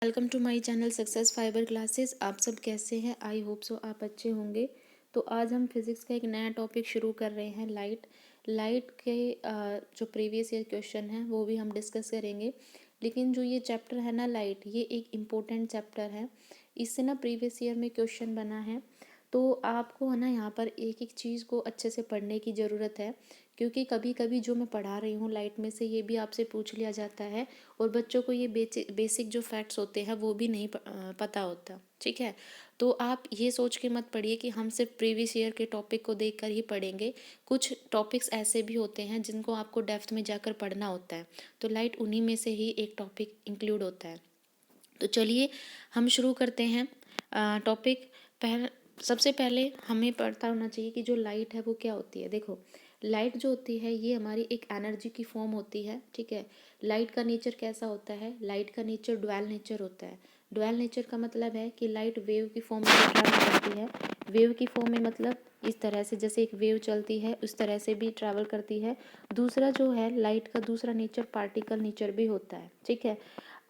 Welcome to my channel success fibre classes. आप सब कैसे हैं? आई होप सो आप अच्छे होंगे। तो आज हम फिज़िक्स का एक नया टॉपिक शुरू कर रहे हैं, लाइट के जो प्रीवियस ईयर क्वेश्चन हैं वो भी हम डिस्कस करेंगे। लेकिन जो ये चैप्टर है ना लाइट, ये एक इम्पोर्टेंट चैप्टर है। इससे ना प्रीवियस ईयर में क्वेश्चन बना है, तो आपको है ना यहाँ पर एक एक चीज़ को अच्छे से पढ़ने की ज़रूरत है, क्योंकि कभी कभी जो मैं पढ़ा रही हूँ लाइट में से ये भी आपसे पूछ लिया जाता है और बच्चों को ये बेसिक जो फैक्ट्स होते हैं वो भी नहीं पता होता। ठीक है, तो आप ये सोच के मत पढ़िए कि हम सिर्फ प्रीवियस ईयर के टॉपिक को देखकर ही पढ़ेंगे। कुछ टॉपिक्स ऐसे भी होते हैं जिनको आपको डेप्थ में जाकर पढ़ना होता है, तो लाइट उन्हीं में से ही एक टॉपिक इंक्लूड होता है। तो चलिए हम शुरू करते हैं टॉपिक। सबसे पहले हमें पता होना चाहिए कि जो लाइट है वो क्या होती है। देखो, लाइट जो होती है ये हमारी एक एनर्जी की फॉर्म होती है। ठीक है, लाइट का नेचर कैसा होता है? लाइट का नेचर ड्वेल नेचर होता है। ड्वेल नेचर का मतलब है कि लाइट वेव की फॉर्म में ट्रैवल करती है। वेव की फॉर्म में मतलब इस तरह से, जैसे एक वेव चलती है उस तरह से भी ट्रैवल करती है। दूसरा जो है लाइट का दूसरा नेचर पार्टिकल नेचर भी होता है। ठीक है,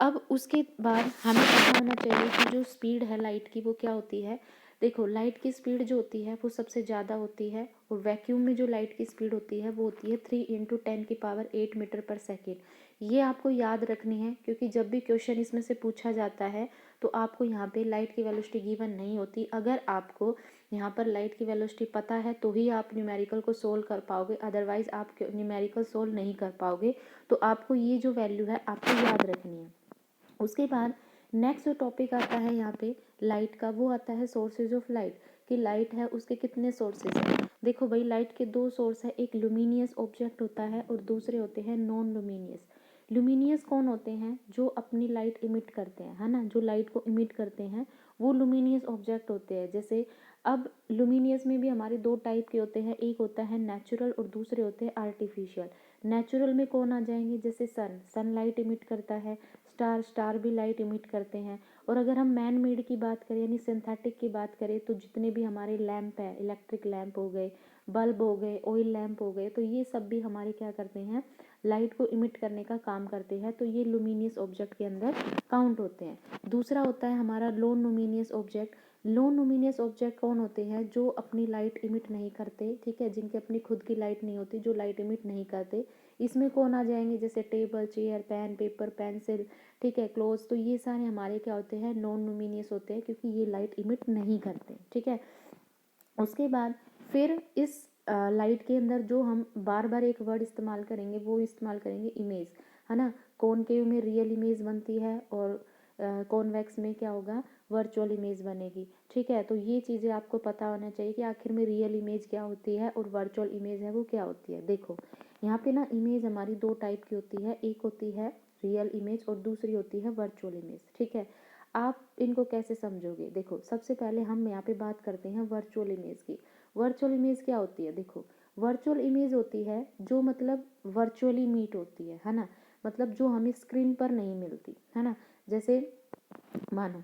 अब उसके बाद हमें पता होना चाहिए कि जो स्पीड है लाइट की वो क्या होती है। देखो, लाइट की स्पीड जो होती है वो सबसे ज़्यादा होती है, और वैक्यूम में जो लाइट की स्पीड होती है वो होती है 3 × 10⁸ मीटर पर सेकेंड। ये आपको याद रखनी है, क्योंकि जब भी क्वेश्चन इसमें से पूछा जाता है तो आपको यहाँ पे लाइट की वेलोसिटी गिवन नहीं होती। अगर आपको यहाँ पर लाइट की वेलोसिटी पता है तो ही आप न्यूमेरिकल को सोल्व कर पाओगे, अदरवाइज आप न्यूमेरिकल सोल्व नहीं कर पाओगे। तो आपको ये जो वैल्यू है आपको याद रखनी है। उसके बाद नेक्स्ट जो टॉपिक आता है यहाँ पे लाइट का, वो आता है सोर्सेज ऑफ लाइट। कि लाइट है उसके कितने सोर्सेज हैं। देखो भाई, लाइट के दो सोर्स है, एक लुमिनियस ऑब्जेक्ट होता है और दूसरे होते हैं नॉन लुमिनियस। लुमिनियस कौन होते हैं? जो अपनी लाइट इमिट करते हैं, है ना, जो लाइट को इमिट करते हैं वो लुमिनियस ऑब्जेक्ट होते हैं। जैसे अब लुमिनियस में भी हमारे दो टाइप के होते हैं, एक होता है नेचुरल और दूसरे होते हैं आर्टिफिशियल। नेचुरल में कौन आ जाएंगे? जैसे सन लाइट इमिट करता है, स्टार भी लाइट इमिट करते हैं। और अगर हम मैन मेड की बात करें यानी सिंथेटिक की बात करें, तो जितने भी हमारे लैंप है, इलेक्ट्रिक लैंप हो गए, बल्ब हो गए, ऑयल लैंप हो गए, तो ये सब भी हमारे क्या करते हैं? लाइट को इमिट करने का काम करते हैं। तो ये लुमिनियस ऑब्जेक्ट के अंदर काउंट होते हैं। दूसरा होता है हमारा lawn luminous object. Lawn luminous object कौन होते हैं? जो अपनी लाइट इमिट नहीं करते। ठीक है, जिनकी अपनी खुद की लाइट नहीं होती, जो लाइट इमिट नहीं करते। इसमें कौन आ जाएंगे? जैसे table, chair, pen, paper, pencil, ठीक है, क्लोथ्स। तो ये सारे हमारे क्या होते हैं? नॉन लुमिनियस होते हैं, क्योंकि ये लाइट इमिट नहीं करते। ठीक है, उसके बाद फिर इस लाइट के अंदर जो हम बार बार एक वर्ड इस्तेमाल करेंगे वो इस्तेमाल करेंगे इमेज, है ना। कॉनकेव में रियल इमेज बनती है और कॉन्वेक्स में क्या होगा? वर्चुअल इमेज बनेगी। ठीक है, तो ये चीज़ें आपको पता होना चाहिए कि आखिर में रियल इमेज क्या होती है और वर्चुअल इमेज है वो क्या होती है। देखो, यहाँ पे ना इमेज हमारी दो टाइप की होती है, एक होती है रियल इमेज और दूसरी होती है वर्चुअल इमेज। ठीक है, आप इनको कैसे समझोगे? देखो, सबसे पहले हम यहाँ पे बात करते हैं वर्चुअल इमेज की। वर्चुअल इमेज क्या होती है? देखो, वर्चुअल इमेज होती है जो मतलब वर्चुअली मीट होती है ना, मतलब जो हमें स्क्रीन पर नहीं मिलती, है ना। जैसे मानो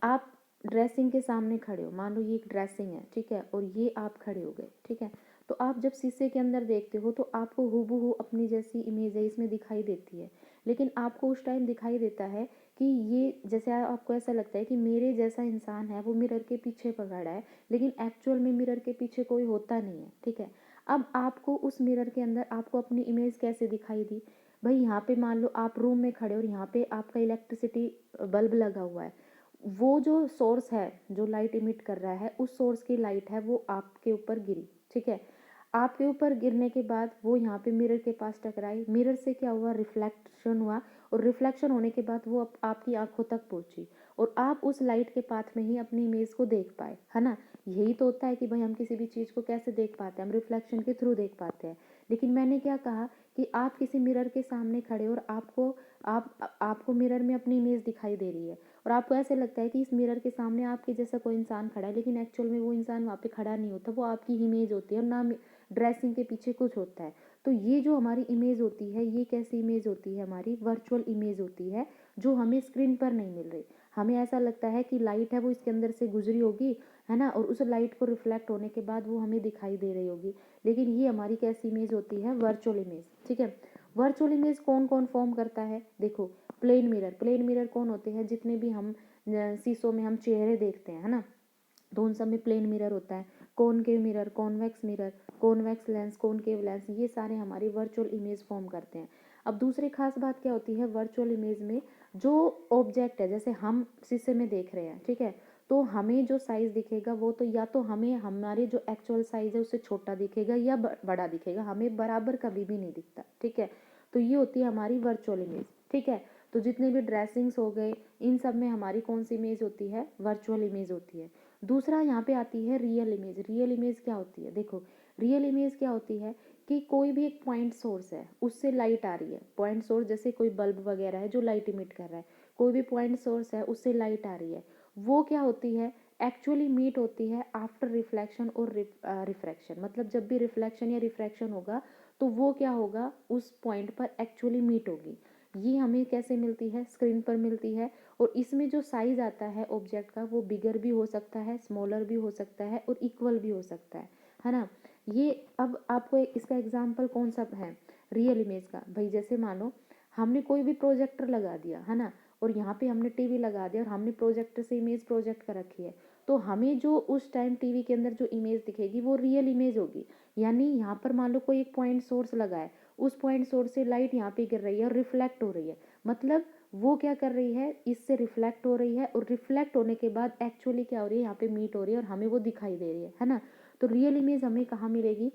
आप ड्रेसिंग के सामने खड़े हो, मान लो ये एक ड्रेसिंग है, ठीक है, और ये आप खड़े हो गए, ठीक है। तो आप जब शीशे के अंदर देखते हो तो आपको हूबहू अपनी जैसी इमेज है इसमें दिखाई देती है, लेकिन आपको उस टाइम दिखाई देता है कि ये, जैसे आपको ऐसा लगता है कि मेरे जैसा इंसान है वो मिरर के पीछे पकड़ा है, लेकिन एक्चुअल में मिरर के पीछे कोई होता नहीं है। ठीक है, अब आपको उस मिरर के अंदर आपको अपनी इमेज कैसे दिखाई दी? भाई, यहाँ पे मान लो आप रूम में खड़े हो और यहाँ पे आपका इलेक्ट्रिसिटी बल्ब लगा हुआ है। वो जो सोर्स है जो लाइट इमिट कर रहा है, उस सोर्स की लाइट है वो आपके ऊपर गिरी। ठीक है, आपके ऊपर गिरने के बाद वो यहाँ पे मिरर के पास टकराई, मिरर से क्या हुआ? रिफ्लेक्शन हुआ, और रिफ्लेक्शन होने के बाद वो आपकी आंखों तक पहुंची और आप उस लाइट के पाथ में ही अपनी इमेज को देख पाए, है ना। यही तो होता है कि भाई हम किसी भी चीज़ को कैसे देख पाते हैं? हम रिफ्लेक्शन के थ्रू देख पाते हैं। लेकिन मैंने क्या कहा कि आप किसी मिरर के सामने खड़े और आपको मिरर में अपनी इमेज दिखाई दे रही है, और आपको ऐसे लगता है कि इस मिरर के सामने आपके जैसा कोई इंसान खड़ा है, लेकिन एक्चुअल में वो इंसान वहाँ पे खड़ा नहीं होता, वो आपकी इमेज होती है और ना ड्रेसिंग के पीछे कुछ होता है। तो ये जो हमारी इमेज होती है, ये कैसी इमेज होती है? हमारी वर्चुअल इमेज होती है, जो हमें स्क्रीन पर नहीं मिल रही। हमें ऐसा लगता है कि लाइट है वो इसके अंदर से गुजरी होगी, है ना, और उस लाइट को रिफ्लेक्ट होने के बाद वो हमें दिखाई दे रही होगी, लेकिन ये हमारी कैसी इमेज होती है? Virtual image. ठीक है, वर्चुअल इमेज कौन कौन फॉर्म करता है? देखो, प्लेन मिरर कौन होते हैं? जितने भी हम शीशों में हम चेहरे देखते हैं, है ना, तो उन सब में प्लेन मिरर होता है। Concave mirror, convex lens, concave lens, ये सारे हमारी वर्चुअल इमेज फॉर्म करते हैं। अब दूसरी खास बात क्या होती है वर्चुअल इमेज में? जो ऑब्जेक्ट है, जैसे हम शीशे में देख रहे हैं, ठीक है, तो हमें जो साइज दिखेगा वो तो या तो हमें हमारे जो एक्चुअल साइज है उससे छोटा दिखेगा या बड़ा दिखेगा, हमें बराबर कभी भी नहीं दिखता, ठीक है। तो ये होती है हमारी वर्चुअल इमेज, ठीक है। तो जितने भी ड्रेसिंग्स हो गए, इन सब में हमारी कौन सी इमेज होती है? वर्चुअल इमेज होती है। दूसरा यहाँ पे आती है रियल इमेज। रियल इमेज क्या होती है? देखो, रियल इमेज क्या होती है कि कोई भी एक पॉइंट सोर्स है, उससे लाइट आ रही है। पॉइंट सोर्स जैसे कोई बल्ब वगैरह है जो लाइट इमिट कर रहा है, कोई भी पॉइंट सोर्स है उससे लाइट आ रही है, वो क्या होती है? एक्चुअली मीट होती है आफ्टर रिफ्लेक्शन और रिफ्रैक्शन। मतलब जब भी रिफ्लेक्शन या रिफ्रैक्शन होगा तो वो क्या होगा? उस पॉइंट पर एक्चुअली मीट होगी। ये हमें कैसे मिलती है? स्क्रीन पर मिलती है। और इसमें जो साइज आता है ऑब्जेक्ट का वो बिगर भी हो सकता है, स्मॉलर भी हो सकता है और इक्वल भी हो सकता है ना। ये अब आपको इसका एग्जाम्पल कौन सा है रियल इमेज का? भाई जैसे मानो हमने कोई भी प्रोजेक्टर लगा दिया, है ना, और यहाँ पे हमने टीवी लगा दिया और हमने प्रोजेक्टर से इमेज प्रोजेक्ट कर रखी है, तो हमें जो उस टाइम टीवी के अंदर जो इमेज दिखेगी वो रियल इमेज होगी। यानी यहाँ पर मान लो कोई एक पॉइंट सोर्स लगा है, उस पॉइंट सोर्स से लाइट यहाँ पे गिर रही है और रिफ्लेक्ट हो रही है, मतलब वो क्या कर रही है? इससे रिफ्लेक्ट हो रही है और रिफ्लेक्ट होने के बाद एक्चुअली क्या हो रही है? यहाँ पे मीट हो रही है और हमें वो दिखाई दे रही है ना। तो रियल इमेज हमें कहाँ मिलेगी?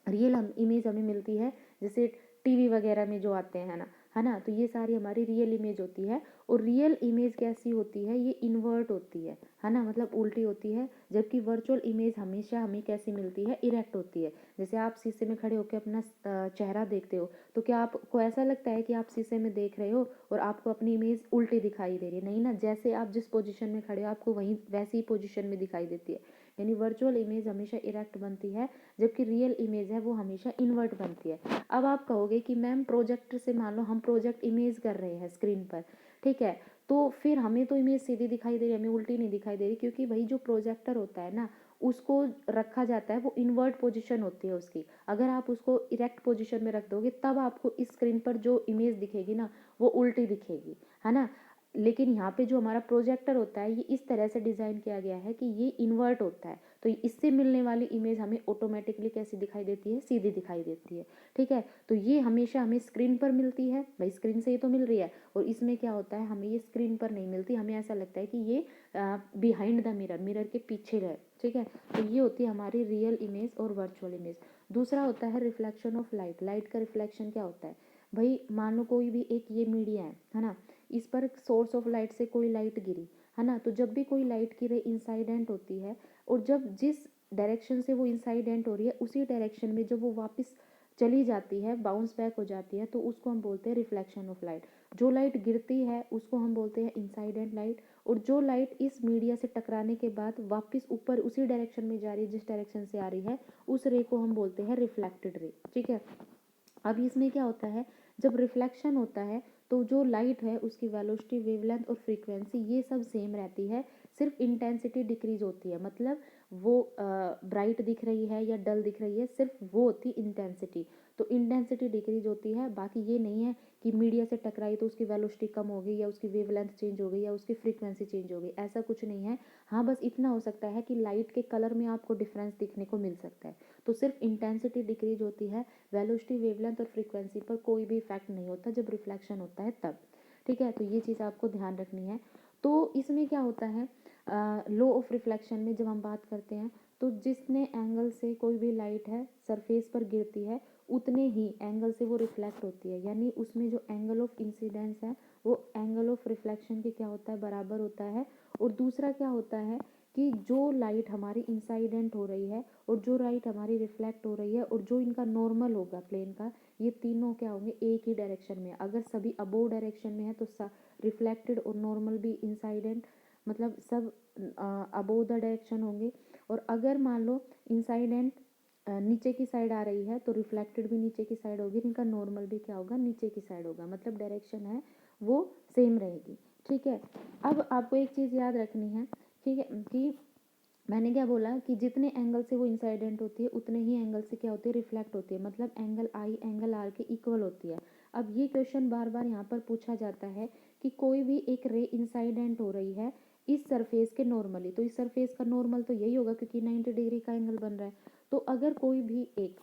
रियल इमेज हमें मिलती है जैसे टीवी वगैरह में जो आते हैं ना, है ना, तो ये सारी हमारी रियल इमेज होती है। और रियल इमेज कैसी होती है? ये इन्वर्ट होती है ना, मतलब उल्टी होती है। जबकि वर्चुअल इमेज हमेशा हमें कैसी मिलती है? इरेक्ट होती है। जैसे आप शीशे में खड़े होकर अपना चेहरा देखते हो, तो क्या आपको ऐसा लगता है कि आप शीशे में देख रहे हो और आपको अपनी इमेज उल्टी दिखाई दे रही है? नहीं ना, जैसे आप जिस पोजीशन में खड़े हो आपको वहीं वैसी ही पोजीशन में दिखाई देती है। यानी वर्चुअल इमेज हमेशा इरेक्ट बनती है, जबकि रियल इमेज है वो हमेशा इन्वर्ट बनती है। अब आप कहोगे कि मैम प्रोजेक्टर से मान लो हम प्रोजेक्ट इमेज कर रहे हैं स्क्रीन पर, ठीक है, तो फिर हमें तो इमेज सीधी दिखाई दे रही है, हमें उल्टी नहीं दिखाई दे रही, क्योंकि वही जो प्रोजेक्टर होता है ना, उसको रखा जाता है, वो इन्वर्ट पोजीशन होती है उसकी। अगर आप उसको इरेक्ट पोजीशन में रख दोगे तब आपको इस स्क्रीन पर जो इमेज दिखेगी ना वो उल्टी दिखेगी, है ना। लेकिन यहाँ पे जो हमारा प्रोजेक्टर होता है ये इस तरह से डिज़ाइन किया गया है कि ये इन्वर्ट होता है, तो इससे मिलने वाली इमेज हमें ऑटोमेटिकली कैसी दिखाई देती है? सीधी दिखाई देती है, ठीक है। तो ये हमेशा हमें स्क्रीन पर मिलती है, भाई स्क्रीन से ही तो मिल रही है, और इसमें क्या होता है? हमें ये स्क्रीन पर नहीं मिलती, हमें ऐसा लगता है कि ये बिहाइंड द मिरर के पीछे है, ठीक है। तो ये होती है हमारी रियल इमेज और वर्चुअल इमेज। दूसरा होता है रिफ्लेक्शन ऑफ लाइट। लाइट का रिफ्लेक्शन क्या होता है? भाई मान लो कोई भी एक ये मीडिया है ना, इस पर सोर्स ऑफ लाइट से कोई लाइट गिरी, है ना, तो जब भी कोई लाइट की रे इंसाइडेंट होती है और जब जिस डायरेक्शन से वो इंसाइडेंट हो रही है उसी डायरेक्शन में जब वो वापस चली जाती है, बाउंस बैक हो जाती है, तो उसको हम बोलते हैं रिफ्लेक्शन ऑफ लाइट। जो लाइट गिरती है उसको हम बोलते हैं इंसाइडेंट लाइट, और जो लाइट इस मीडिया से टकराने के बाद वापस ऊपर उसी डायरेक्शन में जा रही है जिस डायरेक्शन से आ रही है, उस रे को हम बोलते हैं रिफ्लेक्टेड रे, ठीक है। अब इसमें क्या होता है? जब रिफ्लेक्शन होता है तो जो लाइट है उसकी वेलोसिटी, वेवलेंथ और फ्रीक्वेंसी ये सब सेम रहती है, सिर्फ इंटेंसिटी डिक्रीज होती है। मतलब वो ब्राइट दिख रही है या डल दिख रही है, सिर्फ वो होती इंटेंसिटी। तो इंटेंसिटी डिक्रीज होती है, बाकी ये नहीं है कि मीडिया से टकराई तो उसकी वेलोसिटी कम हो गई या उसकी वेवलेंथ चेंज हो गई या उसकी फ्रीक्वेंसी चेंज हो गई, ऐसा कुछ नहीं है। हाँ, बस इतना हो सकता है कि लाइट के कलर में आपको डिफरेंस दिखने को मिल सकता है। तो सिर्फ इंटेंसिटी डिक्रीज होती है, वेलोसिटी, वेवलेंथ और फ्रीक्वेंसी पर कोई भी इफेक्ट नहीं होता जब रिफ्लेक्शन होता है तब, ठीक है। तो ये चीज़ आपको ध्यान रखनी है। तो इसमें क्या होता है? लॉ ऑफ रिफ्लेक्शन में जब हम बात करते हैं तो जितने एंगल से कोई भी लाइट है सरफेस पर गिरती है उतने ही एंगल से वो रिफ्लेक्ट होती है, यानी उसमें जो एंगल ऑफ इंसिडेंस है वो एंगल ऑफ रिफ्लेक्शन के क्या होता है? बराबर होता है। और दूसरा क्या होता है कि जो लाइट हमारी इंसाइडेंट हो रही है और जो लाइट हमारी रिफ्लेक्ट हो रही है और जो इनका नॉर्मल होगा प्लेन का, ये तीनों क्या होंगे? एक ही डायरेक्शन में। अगर सभी अबोव डायरेक्शन में है तो रिफ्लेक्टेड और नॉर्मल भी इंसाइडेंट, मतलब सब अबोव द डायरेक्शन होंगे। और अगर मान लो इंसाइडेंट नीचे की साइड आ रही है तो रिफ्लेक्टेड भी नीचे की साइड होगी, इनका नॉर्मल भी क्या होगा? नीचे की साइड होगा, मतलब डायरेक्शन है वो सेम रहेगी, ठीक है। अब आपको एक चीज़ याद रखनी है, ठीक है, कि मैंने क्या बोला कि जितने एंगल से वो इंसाइडेंट होती है उतने ही एंगल से क्या होती है, रिफ्लेक्ट होती है, मतलब एंगल आई एंगल आर के इक्वल होती है। अब ये क्वेश्चन बार बार यहाँ पर पूछा जाता है कि कोई भी एक रे इंसाइडेंट हो रही है इस सरफेस के नॉर्मली, तो इस सरफेस का नॉर्मल तो यही होगा क्योंकि 90 डिग्री का एंगल बन रहा है। तो अगर कोई भी एक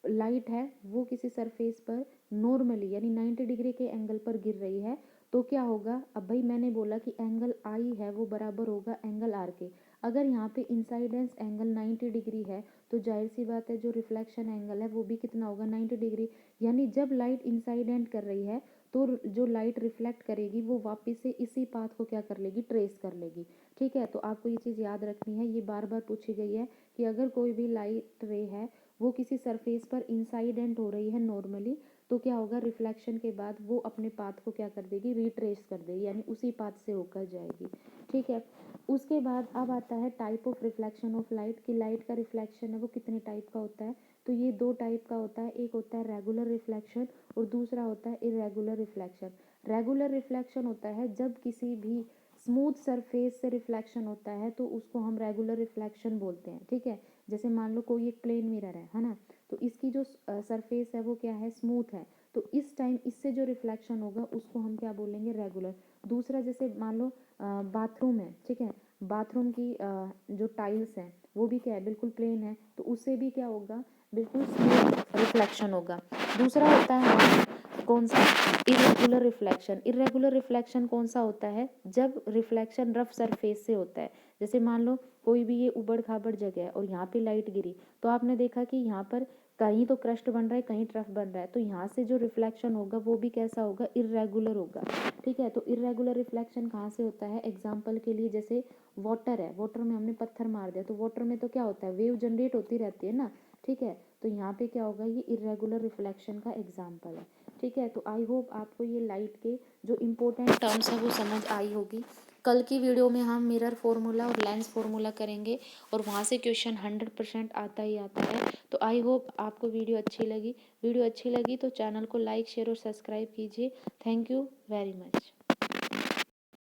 लाइट है वो किसी सरफेस पर नॉर्मली यानी 90 डिग्री के एंगल पर गिर रही है, तो क्या होगा, अब भाई मैंने बोला कि एंगल आई है वो बराबर होगा एंगल आर के। अगर यहाँ पे इंसाइडेंस एंगल 90 डिग्री है तो जाहिर सी बात है जो रिफ्लेक्शन एंगल है वो भी कितना होगा, 90 डिग्री। यानी जब लाइट इंसाइडेंट कर रही है तो जो लाइट रिफ्लेक्ट करेगी वो वापस से इसी पाथ को क्या कर लेगी, ट्रेस कर लेगी। ठीक है, तो आपको ये चीज़ याद रखनी है, ये बार बार पूछी गई है कि अगर कोई भी लाइट रे है वो किसी सरफेस पर इंसाइडेंट हो रही है नॉर्मली, तो क्या होगा, रिफ्लेक्शन के बाद वो अपने पाथ को क्या कर देगी, रिट्रेस कर देगी, यानी उसी पाथ से होकर जाएगी। ठीक है, उसके बाद अब आता है type of reflection of light, कि लाइट का रिफ्लेक्शन है वो कितने टाइप का होता है। तो ये दो टाइप का होता है, एक होता है रेगुलर रिफ्लेक्शन और दूसरा होता है इरेगुलर रिफ्लेक्शन। रेगुलर रिफ्लेक्शन होता है जब किसी भी स्मूथ सरफेस से रिफ्लेक्शन होता है तो उसको हम रेगुलर रिफ्लेक्शन बोलते हैं। ठीक है, जैसे मान लो कोई एक प्लेन मिरर है ना, तो इसकी जो सरफेस है वो क्या है, स्मूथ है, तो इस टाइम इससे जो रिफ्लेक्शन होगा उसको हम क्या बोलेंगे, रेगुलर। दूसरा जैसे मान लो बाथरूम है, ठीक है, बाथरूम की जो टाइल्स हैं वो भी क्या है, बिल्कुल प्लेन है, तो उससे भी क्या होगा, बिल्कुल स्मूथ रिफ्लेक्शन होगा। दूसरा होता है हमारा कौन सा, इरेगुलर रिफ्लेक्शन। इरेगुलर रिफ्लेक्शन कौन सा होता है, जब रिफ्लेक्शन रफ सरफेस से होता है। जैसे मान लो कोई भी ये उबड़ खाबड़ जगह है और यहाँ पे लाइट गिरी, तो आपने देखा कि यहाँ पर कहीं तो क्रस्ट बन रहा है कहीं ट्रफ बन रहा है, तो यहाँ से जो रिफ्लेक्शन होगा वो भी कैसा होगा, इरेगुलर होगा। ठीक है, तो इरेगुलर रिफ्लेक्शन कहाँ से होता है, एग्जाम्पल के लिए जैसे वाटर है, वाटर में हमने पत्थर मार दिया तो वाटर में तो क्या होता है, वेव जनरेट होती रहती है ना। ठीक है, तो यहाँ पे क्या होगा, ये इरेगुलर रिफ्लेक्शन का एग्जाम्पल है। ठीक है, तो आई होप आपको ये लाइट के जो इम्पोर्टेंट टर्म्स हैं वो समझ आई होगी। कल की वीडियो में हम मिरर फार्मूला और लेंस फार्मूला करेंगे और वहाँ से क्वेश्चन 100% आता ही आता है। तो आई होप आपको वीडियो अच्छी लगी। वीडियो अच्छी लगी तो चैनल को लाइक शेयर और सब्सक्राइब कीजिए। Thank you very much.